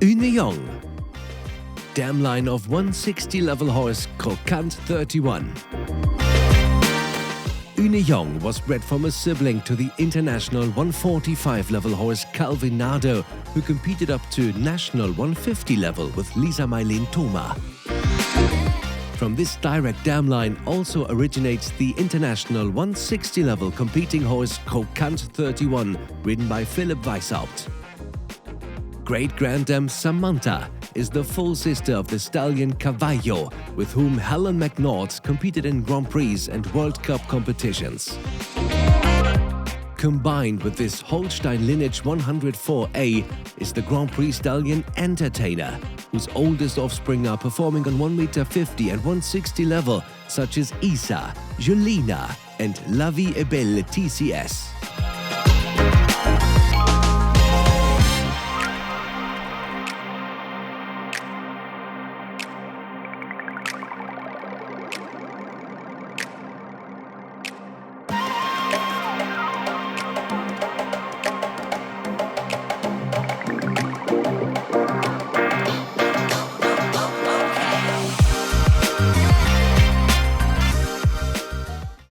Unne Jong. Dam line of 160 level horse Colt 31. Unne Jong was bred from a sibling to the international 145 level horse Calvinado, who competed up to national 150 level with Lisa Mylene Thoma. From this direct dam line also originates the international 160 level competing horse Colt 31, ridden by Philipp Weishaupt. Great Grand Dam Samantha is the full sister of the stallion Cavallo, with whom Helen McNaught competed in Grand Prix and World Cup competitions. Combined with this Holstein lineage 104A is the Grand Prix stallion Entertainer, whose oldest offspring are performing on 1m50 and 160 level, such as Isa, Julina and La Vie est Belle TCS.